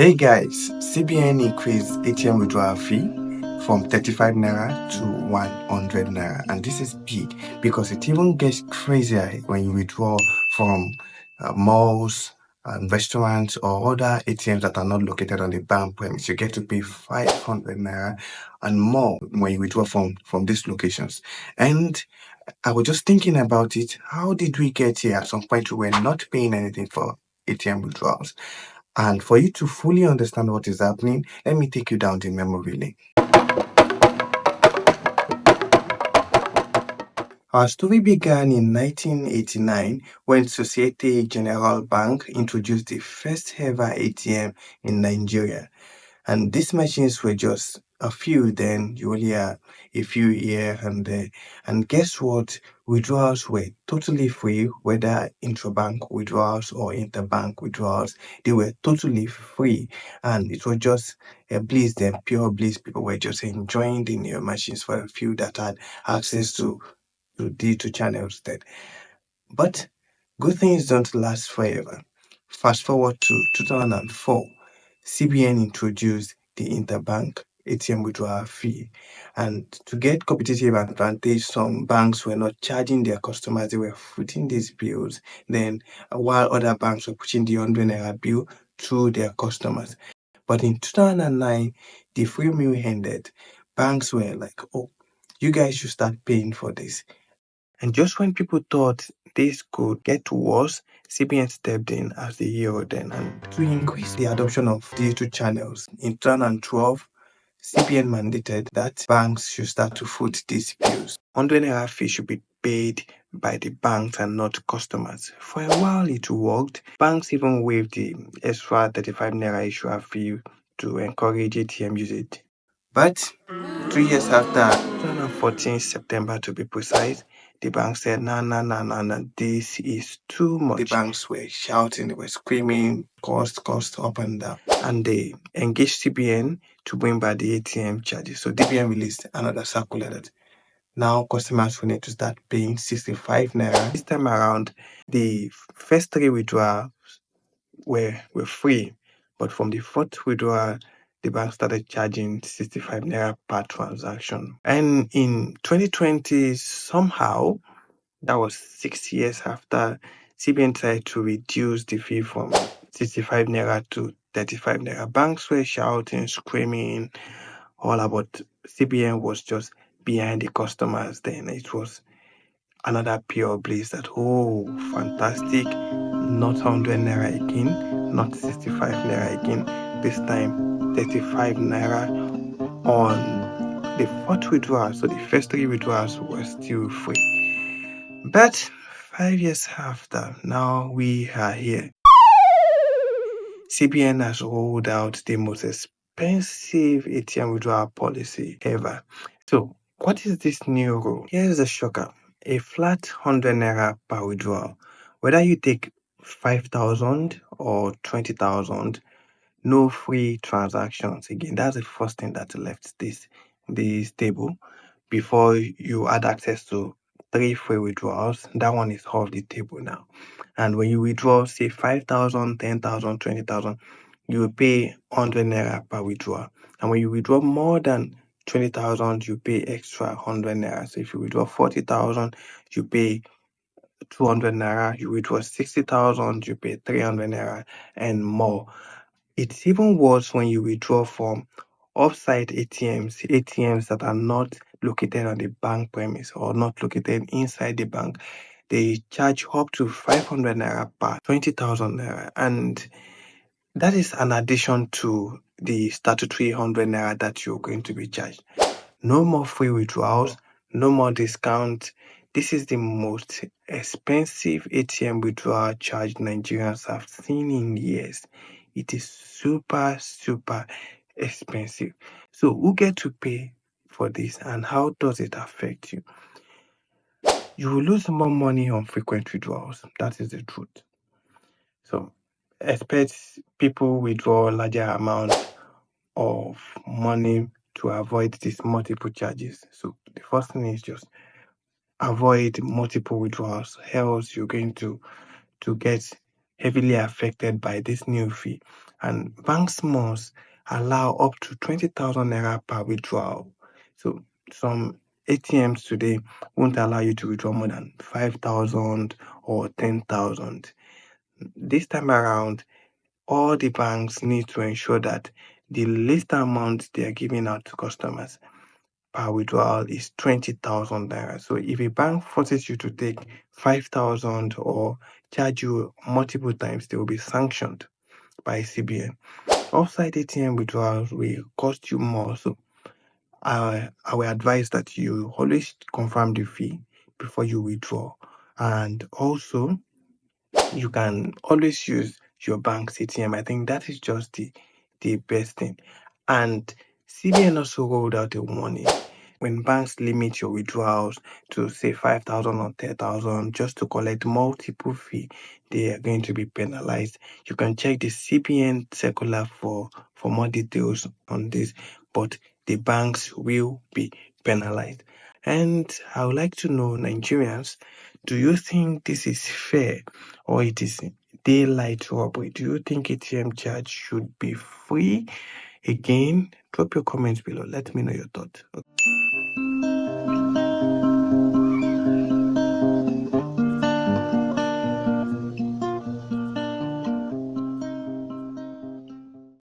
Hey guys, CBN increased ATM withdrawal fee from 35 naira to 100 naira, and this is big because it even gets crazier when you withdraw from malls, restaurants, or other ATMs that are not located on the bank premise. You get to pay 500 naira and more when you withdraw from these locations. And I was just thinking about it. How did we get here? At some point, we were not paying anything for ATM withdrawals. And for you to fully understand what is happening, let me take you down the memory lane. Our story began in 1989 when Societe Generale Bank introduced the first ever ATM in Nigeria. And these machines were just a few then, you only have a few here and there. And guess what? Withdrawals were totally free, whether intrabank withdrawals or interbank withdrawals, they were totally free. And it was just a bliss then, pure bliss. People were just enjoying the new machines for a few that had access to digital channels then. But good things don't last forever. Fast forward to 2004, CBN introduced the interbank ATM withdrawal fee. And to get competitive advantage, some banks were not charging their customers, they were footing these bills. Then, while other banks were pushing the 100 naira bill to their customers. But in 2009, the free meal ended. Banks were like, oh, you guys should start paying for this. And just when people thought this could get worse, CBN stepped in as the hero then. And to increase the adoption of digital channels, in 2012, CBN mandated that banks should start to foot these bills. 100 naira fee should be paid by the banks and not customers. For a while it worked. Banks even waived the extra 35 naira issuer fee to encourage ATM usage. But 3 years after, 2014 September to be precise, the bank said, nah, this is too much. The banks were shouting, they were screaming, cost up and down. And they engaged CBN to bring back the ATM charges. So CBN released another circular that now customers will need to start paying 65 naira. This time around, the first 3 withdrawals were free, but from the fourth withdrawal, the bank started charging 65 naira per transaction. And in 2020, somehow, that was 6 years after, CBN tried to reduce the fee from 65 naira to 35 naira. Banks were shouting, screaming, all about. CBN was just behind the customers then. It was another pure bliss that, oh, fantastic, not 100 naira again, not 65 naira again, this time 35 naira on the fourth withdrawal. So the first 3 withdrawals were still free. But 5 years after, now we are here. CBN has rolled out the most expensive ATM withdrawal policy ever. So what is this new rule? Here's the shocker. A flat 100 naira per withdrawal. Whether you take 5,000 or 20,000, no free transactions. Again, that's the first thing that left this table. Before you had access to 3 free withdrawals, that one is off the table now. And when you withdraw, say 5,000, 10,000, 20,000, you will pay 100 naira per withdrawal. And when you withdraw more than 20,000, you pay extra 100 naira. So if you withdraw 40,000, you pay 200 naira. You withdraw 60,000, you pay 300 naira and more. It's even worse when you withdraw from off-site ATMs that are not located on the bank premise or not located inside the bank. They charge up to 500 naira per 20,000 naira. And that is an addition to the statutory 100 naira that you're going to be charged. No more free withdrawals, no more discount. This is the most expensive ATM withdrawal charge Nigerians have seen in years. It is super, super expensive. So who get to pay for this and how does it affect you? You will lose more money on frequent withdrawals. That is the truth. So expect people withdraw larger amounts of money to avoid these multiple charges. So the first thing is just avoid multiple withdrawals, else you're going to get heavily affected by this new fee, and banks must allow up to 20,000 naira per withdrawal. So some ATMs today won't allow you to withdraw more than 5,000 or 10,000. This time around, all the banks need to ensure that the least amount they are giving out to customers per withdrawal is 20,000 naira. So if a bank forces you to take 5,000 or charge you multiple times, they will be sanctioned by CBN. Offsite ATM withdrawals will cost you more. So I will advise that you always confirm the fee before you withdraw. And also, you can always use your bank's ATM. I think that is just the best thing. And CBN also rolled out a warning when banks limit your withdrawals to say 5,000 or 10,000 just to collect multiple fee, they are going to be penalized. You can check the CBN circular for more details on this, but the banks will be penalized. And I would like to know, Nigerians, do you think this is fair or it is daylight robbery? Do you think ATM charge should be free? Again, drop your comments below. Let me know your thoughts.